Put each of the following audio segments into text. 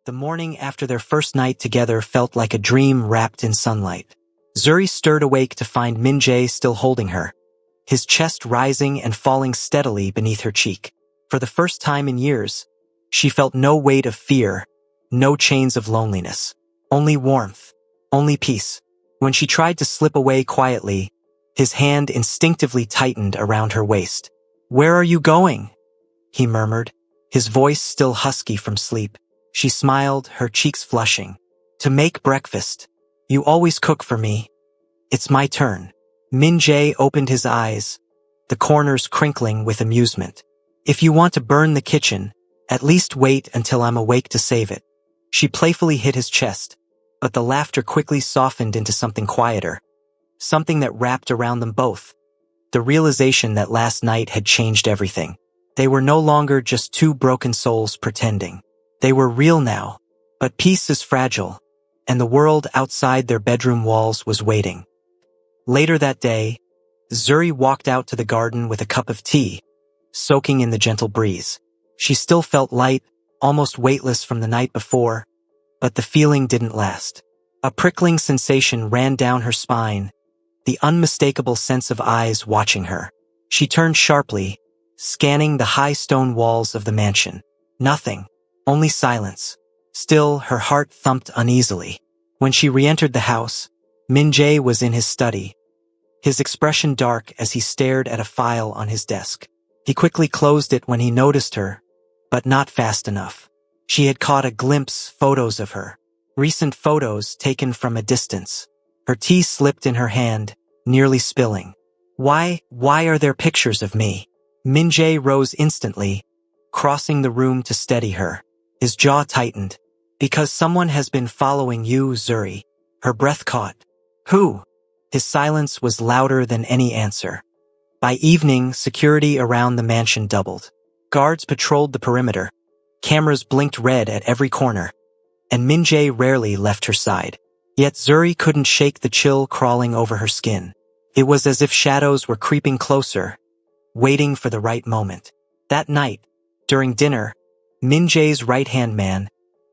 The morning after their first night together felt like a dream wrapped in sunlight. Zuri stirred awake to find Min-jae still holding her, his chest rising and falling steadily beneath her cheek. For the first time in years, she felt no weight of fear, no chains of loneliness. Only warmth, only peace. When she tried to slip away quietly, his hand instinctively tightened around her waist. "Where are you going?" he murmured, his voice still husky from sleep. She smiled, her cheeks flushing. "To make breakfast. You always cook for me. It's my turn." Min-jae opened his eyes, the corners crinkling with amusement. "If you want to burn the kitchen, at least wait until I'm awake to save it." She playfully hit his chest, but the laughter quickly softened into something quieter, something that wrapped around them both. The realization that last night had changed everything. They were no longer just two broken souls pretending. They were real now, but peace is fragile, and the world outside their bedroom walls was waiting. Later that day, Zuri walked out to the garden with a cup of tea, soaking in the gentle breeze. She still felt light, almost weightless from the night before, but the feeling didn't last. A prickling sensation ran down her spine, the unmistakable sense of eyes watching her. She turned sharply, scanning the high stone walls of the mansion. Nothing, only silence. Still, her heart thumped uneasily. When she re-entered the house, Min-jae was in his study, his expression dark as he stared at a file on his desk. He quickly closed it when he noticed her, but not fast enough. She had caught a glimpse photos of her, recent photos taken from a distance. Her tea slipped in her hand, nearly spilling. Why are there pictures of me?" Min-jae rose instantly, crossing the room to steady her. His jaw tightened. "Because someone has been following you, Zuri." Her breath caught. "Who?" His silence was louder than any answer. By evening, security around the mansion doubled. Guards patrolled the perimeter. Cameras blinked red at every corner, and Min-jae rarely left her side. Yet Zuri couldn't shake the chill crawling over her skin. It was as if shadows were creeping closer, waiting for the right moment. That night, during dinner, Min-jae's right-hand man,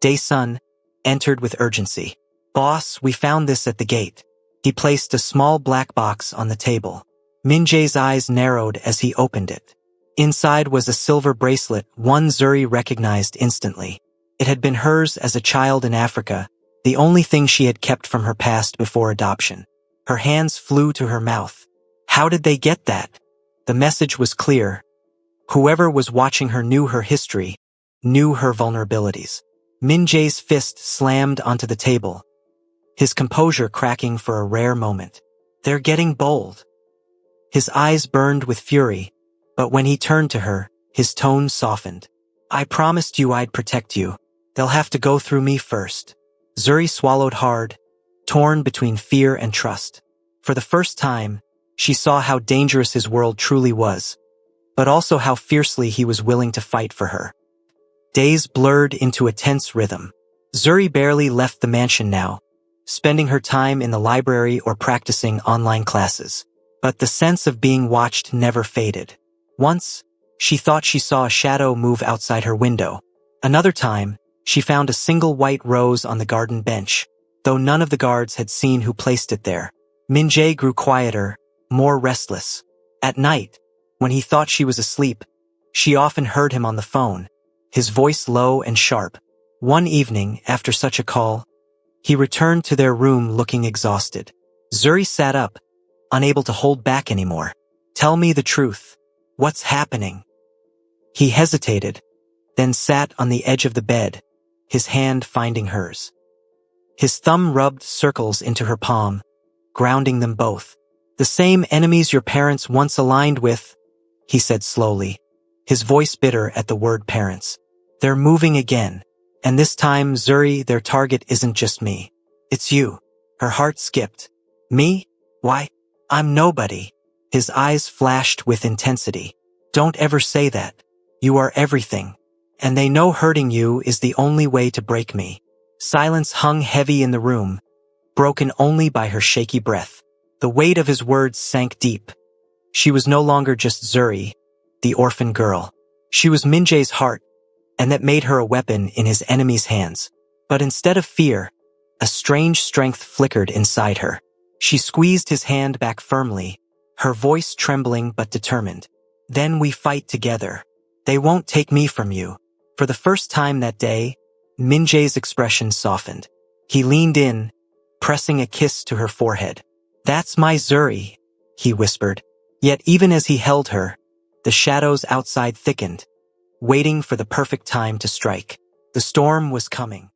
Dae-sun, entered with urgency. "Boss, we found this at the gate." He placed a small black box on the table. Min-jae's eyes narrowed as he opened it. Inside was a silver bracelet, one Zuri recognized instantly. It had been hers as a child in Africa, the only thing she had kept from her past before adoption. Her hands flew to her mouth. How did they get that? The message was clear. Whoever was watching her knew her history, knew her vulnerabilities. Min-jae's fist slammed onto the table, his composure cracking for a rare moment. "They're getting bold." His eyes burned with fury, but when he turned to her, his tone softened. "I promised you I'd protect you. They'll have to go through me first." Zuri swallowed hard, torn between fear and trust. For the first time, she saw how dangerous his world truly was, but also how fiercely he was willing to fight for her. Days blurred into a tense rhythm. Zuri barely left the mansion now, spending her time in the library or practicing online classes. But the sense of being watched never faded. Once, she thought she saw a shadow move outside her window. Another time, she found a single white rose on the garden bench, though none of the guards had seen who placed it there. Min-jae grew quieter, more restless. At night, when he thought she was asleep, she often heard him on the phone, his voice low and sharp. One evening, after such a call, he returned to their room looking exhausted. Zuri sat up, unable to hold back anymore. "Tell me the truth. What's happening?" He hesitated, then sat on the edge of the bed, his hand finding hers. His thumb rubbed circles into her palm, grounding them both. "The same enemies your parents once aligned with," he said slowly, his voice bitter at the word parents. "They're moving again. And this time, Zuri, their target isn't just me. It's you." Her heart skipped. "Me? Why? I'm nobody." His eyes flashed with intensity. "Don't ever say that. You are everything. And they know hurting you is the only way to break me." Silence hung heavy in the room, broken only by her shaky breath. The weight of his words sank deep. She was no longer just Zuri, the orphan girl. She was Min-jae's heart, and that made her a weapon in his enemy's hands. But instead of fear, a strange strength flickered inside her. She squeezed his hand back firmly, her voice trembling but determined. "Then we fight together. They won't take me from you." For the first time that day, Min-jae's expression softened. He leaned in, pressing a kiss to her forehead. "That's my Zuri," he whispered. Yet even as he held her, the shadows outside thickened, waiting for the perfect time to strike. The storm was coming.